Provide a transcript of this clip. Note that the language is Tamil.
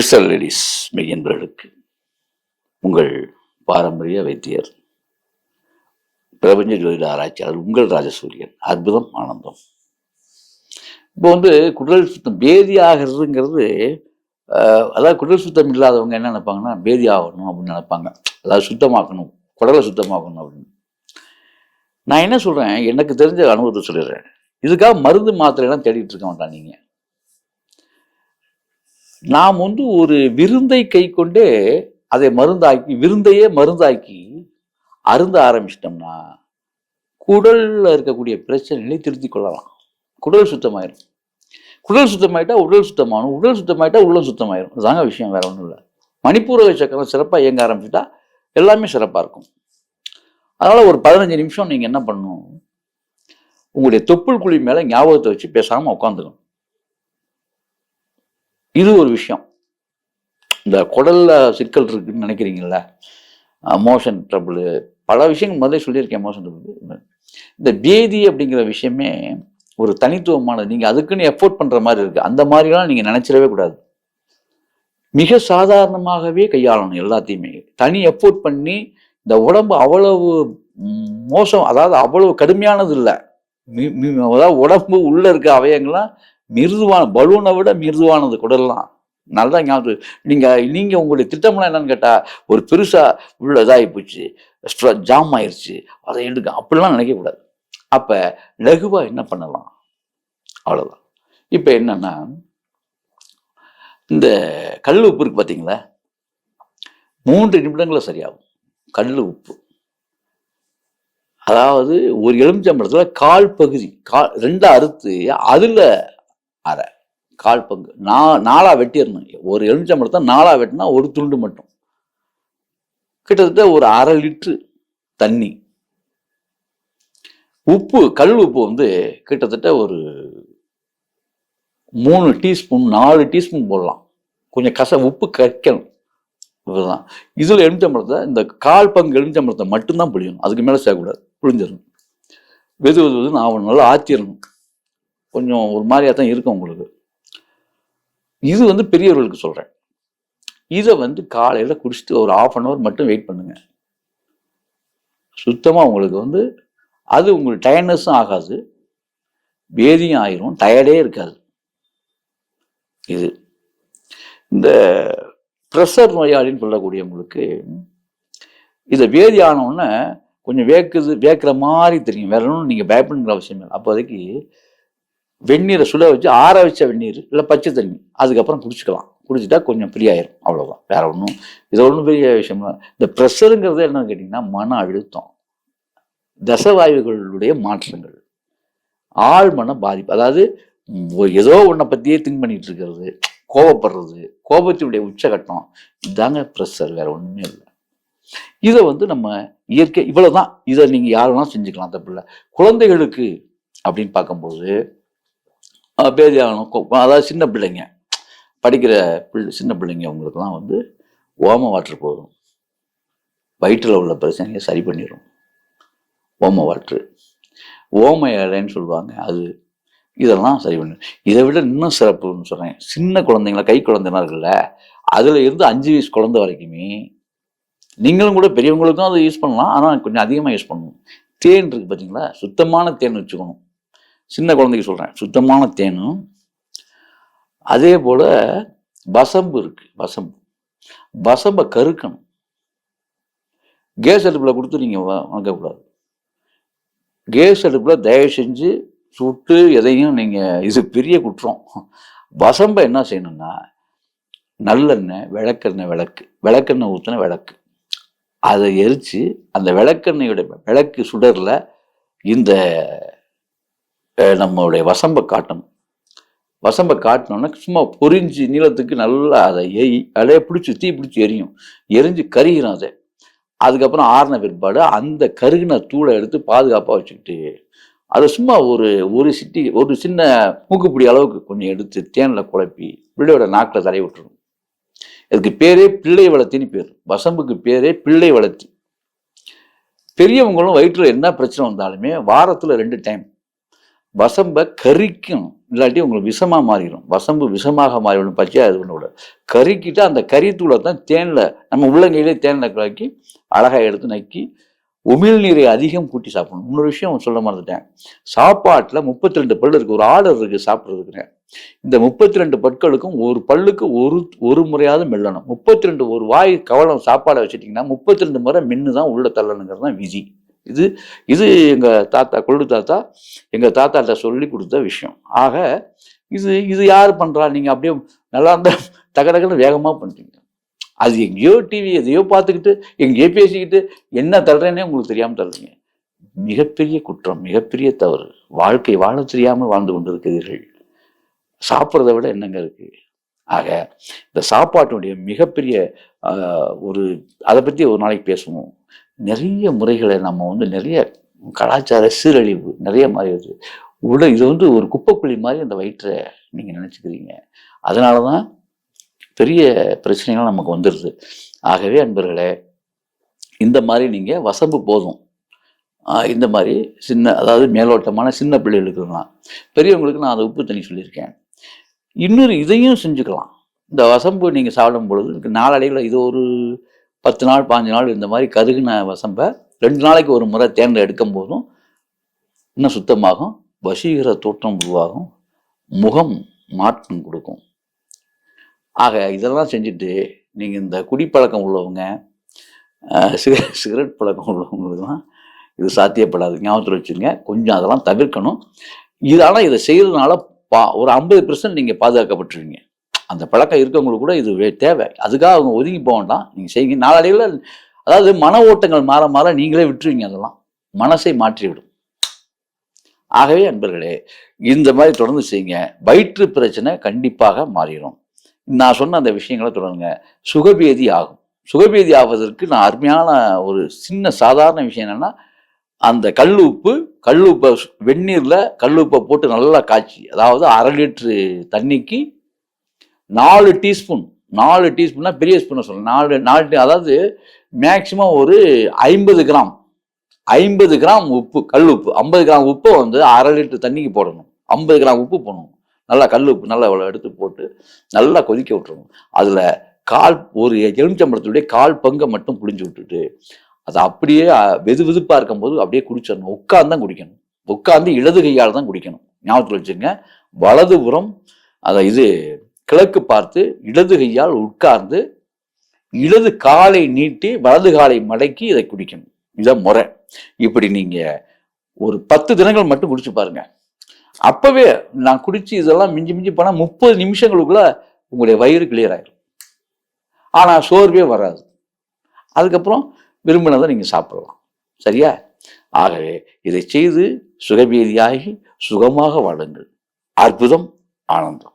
கிறிஸ்டல் லேடிஸ் மெய்யன்பர்களுக்கு உங்கள் பாரம்பரிய வைத்தியர் பிரபஞ்ச ஜோதிட ஆராய்ச்சியாளர் உங்கள் ராஜசூரியன். அற்புதம், ஆனந்தம். இப்போ குடல் சுத்தம் பேதி ஆகிறதுங்கிறது, அதாவது குடல் சுத்தம் இல்லாதவங்க என்ன நினைப்பாங்கன்னா பேதி ஆகணும் அப்படின்னு நினைப்பாங்க. அதாவது சுத்தமாக்கணும், குடலை சுத்தமாக்கணும் அப்படின்னு. நான் என்ன சொல்றேன், எனக்கு தெரிஞ்ச அனுபவத்தை சொல்லிடுறேன். இதுக்காக மருந்து மாத்திரையெல்லாம் தேடிட்டு இருக்க மாட்டான். நீங்க நாம் ஒரு விருந்தை கை கொண்டே அதை மருந்தாக்கி, விருந்தையே மருந்தாக்கி அருந்த ஆரம்பிச்சிட்டோம்னா குடல்ல இருக்கக்கூடிய பிரச்சனைகளை திருத்திக் கொள்ளலாம். குடல் சுத்தமாயிரும். குடல் சுத்தமாயிட்டா உடல் சுத்தமாகும், உடல் சுத்தமாயிட்டா உள்ளம் சுத்தமாயிரும். அதுதாங்க விஷயம், வேற ஒன்றும் இல்லை. மணிப்பூரக சக்கரம் சிறப்பாக இயங்க ஆரம்பிச்சுட்டா எல்லாமே சிறப்பாக இருக்கும். அதனால ஒரு 15 நிமிஷம் நீங்க என்ன பண்ணணும், உங்களுடைய தொப்புள் குழி மேல ஞாபகத்தை வச்சு பேசாம உட்காந்துக்கணும். இது ஒரு விஷயம். இந்த குடல்ல சிக்கல் இருக்குன்னு நினைக்கிறீங்கல்ல, மோஷன் ட்ரபிள், பல விஷயங்கள் முதல்ல சொல்லியிருக்கேன். மோஷன் ட்ரபிள், இந்த பேதி அப்படிங்கிற விஷயமே ஒரு தனித்துவமானது. நீங்க அதுக்குன்னு எஃபோர்ட் பண்ற மாதிரி இருக்கு. அந்த மாதிரிலாம் நீங்க நினைச்சிடவே கூடாது. மிக சாதாரணமாகவே கையாளணும் எல்லாத்தையுமே. தனி எஃபோர்ட் பண்ணி இந்த உடம்பு அவ்வளவு மோசம், அதாவது அவ்வளவு கடுமையானது இல்லை. அதாவது உடம்பு உள்ள இருக்க அவயங்கள்லாம் மிருதுவான, பலூனை விட மிருதுவானது குடல்லாம். நல்லா ஞாபகம். நீங்க உங்களுடைய திட்டம்லாம் என்னன்னு கேட்டா, ஒரு பெருசா உள்ள இதாகி போச்சு, ஜாம் ஆயிடுச்சு, அதை எடுக்க, அப்படிலாம் நினைக்கக்கூடாது. அப்ப லகுவா என்ன பண்ணலாம், அவ்வளவுதான். இப்ப என்னன்னா, இந்த கல் உப்பு இருக்கு பார்த்தீங்களா, 3 நிமிடங்கள சரியாகும். கல் உப்பு, அதாவது ஒரு எலுமிச்சம்பழத்துல 1/4 பகுதி, 2 அறுத்து அதுல அரை, 1/4 பங்கு 4ஆ வெட்டிடணும். ஒரு எலுமிச்சம்பழத்தை 4ஆ வெட்டினா ஒரு துண்டு மட்டும், கிட்டத்தட்ட ஒரு 1/2 லிட்டரு தண்ணி. உப்பு, கல் உப்பு கிட்டத்தட்ட ஒரு 3 டீஸ்பூன் 4 டீஸ்பூன் போடலாம். கொஞ்சம் உப்பு கரைக்கணும். இதுதான். இதுல எலுமிச்சம்பழத்தை, இந்த 1/4 பங்கு எலுமிச்சம்பழத்தை மட்டும்தான் புளியணும். அதுக்கு மேல சேர்க்கக்கூடாது. புளிஞ்சிடணும். வெது வெதுன்னு ஆகணும். நல்லா ஆத்திரணும். கொஞ்சம் ஒரு மாதிரியா தான் இருக்கும் உங்களுக்கு. இது பெரியவர்களுக்கு சொல்றேன். இதை காலையில குடிச்சிட்டு ஒரு 1/2 hour மட்டும் வெயிட் பண்ணுங்க. சுத்தமா உங்களுக்கு அது உங்களுக்கு டயர்ட்னஸும் ஆகாது, பேதியும் ஆயிரும், டயர்டே இருக்காது. இது இந்த ப்ரெஷர் நோயாளின்னு சொல்லக்கூடியவங்களுக்கு இதை பேதி ஆனவுடனே கொஞ்சம் வேக்கிற மாதிரி தெரியும். வேற ஒன்றும் நீங்க பயப்படுங்கிற அவசியம் இல்லை. அப்போதைக்கு வெந்நீரை சுட வச்சு, ஆற வச்ச வெந்நீர் இல்லை பச்சை தண்ணி, அதுக்கப்புறம் குடிச்சுக்கலாம். குடிச்சிட்டா கொஞ்சம் ஃப்ரீ ஆயிரும். அவ்வளவுதான், வேற ஒன்றும் இது ஒன்றும் பெரிய விஷயம். இந்த ப்ரெஷருங்கிறது என்னன்னு கேட்டீங்கன்னா, மன அழுத்தம், தசவாயுகளுடைய மாற்றங்கள், ஆழ்மன பாதிப்பு. அதாவது ஏதோ ஒன்றை பத்தியே திங்க் பண்ணிட்டு இருக்கிறது, கோபப்படுறது, கோபத்தினுடைய உச்சகட்டம், இதாங்க ப்ரெஷர், வேற ஒண்ணுமே இல்லை. இதை நம்ம இயற்கை இவ்வளவுதான். இதை நீங்க யாரெல்லாம் செஞ்சுக்கலாம், தப்பு இல்லை. குழந்தைகளுக்கு அப்படின்னு பார்க்கும்போது பேதி ஆகணும். அதாவது சின்ன பிள்ளைங்க, படிக்கிற சின்ன பிள்ளைங்க, அவங்களுக்குலாம் ஓம வாட்டர் போதும். வயிற்றில் உள்ள பிரச்சனையை சரி பண்ணிடும் ஓம வாட்ரு. ஓம இலைன்னு சொல்லுவாங்க, அது இதெல்லாம் சரி பண்ணு. இதை விட இன்னும் சிறப்புன்னு சொல்றேன். சின்ன குழந்தைங்களா, கை குழந்தைலாம் இருக்குல்ல, அதுல இருந்து 5 வயசு குழந்தை வரைக்குமே, நீங்களும் கூட பெரியவங்களுக்கும் அதை யூஸ் பண்ணலாம், ஆனால் கொஞ்சம் அதிகமாக யூஸ் பண்ணணும். தேன் இருக்கு பார்த்தீங்களா, சுத்தமான தேன் வச்சுக்கணும். சின்ன குழந்தைக்கு சொல்றேன், சுத்தமான தேனும். அதே போல வசம்பு இருக்கு, வசம்பை கருக்கணும். கேஸ் அடுப்புல கொடுத்து நீங்க வணக்கக்கூடாது. கேஸ் அடுப்புல தயவு செஞ்சு சுட்டு எதையும் நீங்க, இது பெரிய குற்றம். வசம்பை என்ன செய்யணும்னா, நல்லெண்ணெய், விளக்கெண்ணெய், விளக்கெண்ணெய் ஊற்றின விளக்கு, அதை எரிச்சு அந்த விளக்கெண்ணெயோட விளக்கு சுடர்ல இந்த நம்மளுடைய வசம்பை காட்டணும். வசம்பை காட்டினோன்னா சும்மா பொரிஞ்சு நீளத்துக்கு நல்லா அதை அடைய பிடிச்சி, தீ பிடிச்சி எரியும். எரிஞ்சு கருகிரும் அதை. அதுக்கப்புறம் ஆறின பிற்பாடு அந்த கருகின தூளை எடுத்து பாதுகாப்பாக வச்சுக்கிட்டு, அதை சும்மா ஒரு சின்ன மூக்குப்பிடி அளவுக்கு கொஞ்சம் எடுத்து தேனில் குழப்பி பிள்ளையோட நாக்கில் தடவி விட்டுரும். இதுக்கு பேரே பிள்ளை வளர்த்தின்னு பேர். வசம்புக்கு பேரே பிள்ளை வளர்த்தி. பெரியவங்களும் வயிற்றுல என்ன பிரச்சனை வந்தாலுமே வாரத்துல 2 டைம் வசம்பை கரிக்கும். இல்லாட்டி உங்களுக்கு விஷமா மாறிடும். வசம்பு விஷமாக மாறிவிடும். பச்சையாக இது பண்ண விட கறிக்கிட்டு அந்த கறித்தூளை தான் தேனில் நம்ம உள்ளங்கையிலே தேனில் கலக்கி அழகாக எடுத்து நக்கி உமிழ்நீரை அதிகம் கூட்டி சாப்பிடணும். இன்னொரு விஷயம் சொல்ல மறந்துட்டேன். சாப்பாட்டில் 32 பல் இருக்குது. ஒரு ஆர்டர் இருக்குது சாப்பிட்றதுக்குன்னு. இந்த 32 பற்களுக்கும் ஒரு பல்லுக்கு ஒரு முறையாவது மெல்லணும். 32 ஒரு வாய் கவலம் சாப்பாடை வச்சுட்டிங்கன்னா 32 முறை மென்று தான் உள்ள தள்ளணுங்கிறது தான் விதி. இது இது எங்கள் தாத்தா கொள்ளு தாத்தா எங்கள் தாத்தாட்ட சொல்லி கொடுத்த விஷயம். ஆக இது யார் பண்ணுறா? நீங்கள் அப்படியே நல்லா இருந்தால் டக்குன்னு வேகமாக பண்ணுறீங்க. அது எங்கேயோ டிவி எதையோ பார்த்துக்கிட்டு எங்கேயோ பேசிக்கிட்டு என்ன தள்ளுறேன்னே உங்களுக்கு தெரியாமல் தள்ளுறீங்க. மிகப்பெரிய குற்றம், மிகப்பெரிய தவறு. வாழ்க்கை வாழ தெரியாமல் வாழ்ந்து கொண்டு இருக்கிறீர்கள். சாப்பிட்றத விட என்னங்க இருக்கு? ஆக இந்த சாப்பாட்டுடைய மிகப்பெரிய அதை பற்றி ஒரு நாளைக்கு பேசுவோம். நிறைய முறைகளை நம்ம நிறைய கலாச்சார சீரழிவு நிறைய மாதிரி இருக்குது. இது ஒரு குப்பைக்குழி மாதிரி அந்த வயிற்றை நீங்கள் நினச்சிக்கிறீங்க. அதனால தான் பெரிய பிரச்சனைகள் நமக்கு வந்துடுது. ஆகவே அன்பர்களே, இந்த மாதிரி நீங்கள் வசம்பு போதும். இந்த மாதிரி அதாவது மேலோட்டமான சின்ன பிள்ளைகளுக்குலாம், பெரியவங்களுக்கு நான் அதை உப்பு தண்ணி சொல்லியிருக்கேன். இன்னொரு இதையும் செஞ்சுக்கலாம். இந்த வசம்பு நீங்கள் சாப்பிடும் பொழுது நாளடைவில் இது ஒரு 10 நாள் 15 நாள் இந்த மாதிரி கருகின வசம்பை 2 நாளைக்கு ஒரு முறை தேர்ந்து எடுக்கும் போதும் இன்னும் சுத்தமாகும், வசீகர தோற்றம் உருவாகும், முகம் மாற்றம் கொடுக்கும். ஆக இதெல்லாம் செஞ்சுட்டு நீங்கள் இந்த குடிப்பழக்கம் உள்ளவங்க, சிகரெட் பழக்கம் உள்ளவங்களுக்குலாம் இது சாத்தியப்படாது. ஞாபகத்தில் வச்சுங்க. கொஞ்சம் அதெல்லாம் தவிர்க்கணும். ஆனால் இதை செய்கிறதுனால ஒரு 50% நீங்கள் பாதுகாக்கப்பட்டுருவீங்க. அந்த பழக்கம் இருக்கவங்களுக்கு கூட இது தேவை. அதுக்காக அவங்க ஒதுங்கி போக வேண்டாம். நீங்கள் செய்யுங்க. நாளடைவில் அதாவது மன ஓட்டங்கள் மாற மாற நீங்களே விட்டுருவீங்க. அதெல்லாம் மனசை மாற்றிவிடும். ஆகவே அன்பர்களே, இந்த மாதிரி தொடர்ந்து செய்யுங்க. வயிற்று பிரச்சனை கண்டிப்பாக மாறிடும். நான் சொன்ன அந்த விஷயங்களை தொடருங்க. சுகபேதி ஆகும். சுகபேதி ஆவதற்கு நான் அருமையான ஒரு சின்ன சாதாரண விஷயம் என்னன்னா, அந்த கல்லுப்பை வெந்நீரில் கல்லுப்பை போட்டு நல்லா காய்ச்சி, அதாவது 1/2 லிட்டரு தண்ணிக்கு 4 டீஸ்பூன், 4 டீஸ்பூன்னா பெரிய ஸ்பூனை சொல்லுங்கள், 4 அதாவது மேக்சிமம் ஒரு 50 கிராம் உப்பு, கல் உப்பு. 50 கிராம் உப்பை 1/2 லிட்டர் தண்ணிக்கு போடணும். 50 கிராம் உப்பு போடணும். நல்லா கல் உப்பு நல்லா எடுத்து போட்டு நல்லா கொதிக்க விட்டுறணும். அதில் ஒரு எலுமிச்சம்பழத்துடைய 1/4 பங்கை மட்டும் புளிஞ்சு விட்டுட்டு அதை அப்படியே வெதுப்பாக இருக்கும்போது அப்படியே குடிச்சிடணும். உட்கார்ந்து தான் குடிக்கணும். உட்கார்ந்து இடது கையால் தான் குடிக்கணும். ஞாபகத்தில் வச்சுங்க. வலதுபுறம் அதை கிழக்கு பார்த்து இடது கையால் உட்கார்ந்து இடது காலை நீட்டி வலது காலை மடக்கி இதை குடிக்கணும். இதான் முறை. இப்படி நீங்க ஒரு 10 தினங்கள் மட்டும் குடிச்சு பாருங்க. அப்பவே நான் குடிச்சு இதெல்லாம் மிஞ்சி போனா 30 நிமிஷங்களுக்குள்ள உங்களுடைய வயிறு கிளியர் ஆயிடும். ஆனா சோர்வே வராது. அதுக்கப்புறம் விரும்பினதை நீங்க சாப்பிடலாம். சரியா? ஆகவே இதை செய்து சுகபேதியாகி சுகமாக வாழுங்கள். அற்புதம், ஆனந்தம்.